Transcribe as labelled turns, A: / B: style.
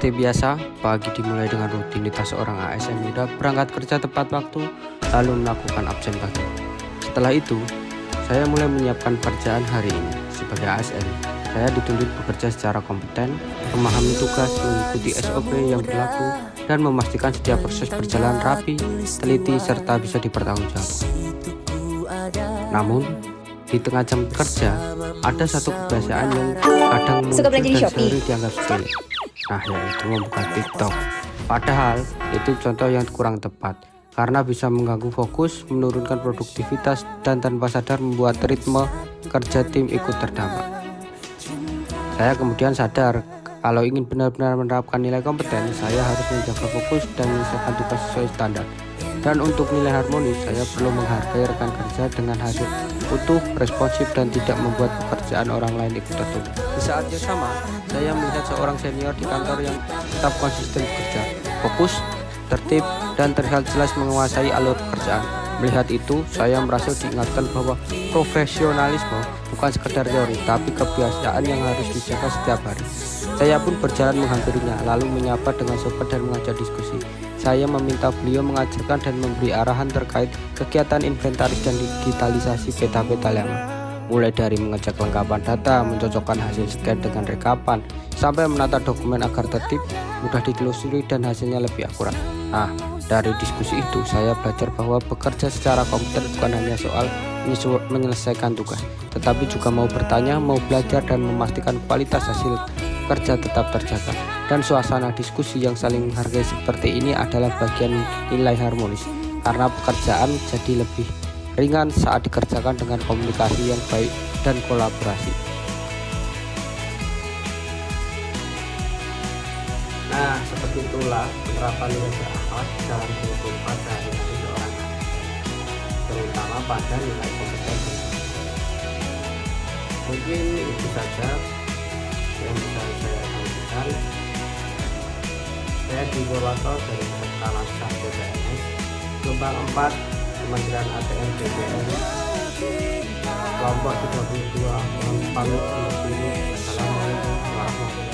A: Seperti biasa, pagi dimulai dengan rutinitas seorang ASN muda berangkat kerja tepat waktu, lalu melakukan absen pagi. Setelah itu, saya mulai menyiapkan pekerjaan hari ini. Sebagai ASN, saya dituntut bekerja secara kompeten, memahami tugas, mengikuti SOP yang berlaku, dan memastikan setiap proses berjalan rapi, teliti, serta bisa dipertanggungjawabkan. Namun, di tengah jam kerja, ada satu kebiasaan yang kadang muncul dan sering dianggap sepele. Nah, yaitu membuka TikTok. Padahal, itu contoh yang kurang tepat, karena bisa mengganggu fokus, menurunkan produktivitas, dan tanpa sadar membuat ritme kerja tim ikut terdampak. Saya kemudian sadar, kalau ingin benar-benar menerapkan nilai kompeten, saya harus menjaga fokus dan menyelesaikan tugas sesuai standar. Dan untuk nilai harmonis, saya perlu menghargai rekan kerja dengan hasil utuh, responsif, dan tidak membuat pekerjaan orang lain ikut tertunda. Di saat yang sama, saya melihat seorang senior di kantor yang tetap konsisten bekerja, fokus, tertib, dan terlihat jelas menguasai alur pekerjaan. Melihat itu, saya merasa diingatkan bahwa profesionalisme bukan sekedar teori, tapi kebiasaan yang harus dijaga setiap hari. Saya pun berjalan menghampirinya, lalu menyapa dengan sopan dan mengajak diskusi. Saya meminta beliau mengajarkan dan memberi arahan terkait kegiatan inventaris dan digitalisasi peta-peta lama, mulai dari mengecek kelengkapan data, mencocokkan hasil scan dengan rekapan, sampai menata dokumen agar tertib, mudah ditelusuri, dan hasilnya lebih akurat. Nah, dari diskusi itu saya belajar bahwa bekerja secara kompeten bukan hanya soal menyelesaikan tugas, tetapi juga mau bertanya, mau belajar, dan memastikan kualitas hasil kerja tetap terjaga. Dan suasana diskusi yang saling menghargai seperti ini adalah bagian nilai harmonis, karena pekerjaan jadi lebih ringan saat dikerjakan dengan komunikasi yang baik dan kolaborasi. Nah, seperti itulah penerapan nilai berakhlak dalam kehidupan sehari-hari seorang ASN, terutama pada nilai kompeten. Mungkin itu saja yang bisa saya sampaikan. Saya di Purwokerto dari Kalasan BPNS, Gelombang 4, Kementerian ATM BPN, kelompok 32, pamit. Assalamualaikum warahmatullahi wabarakatuh.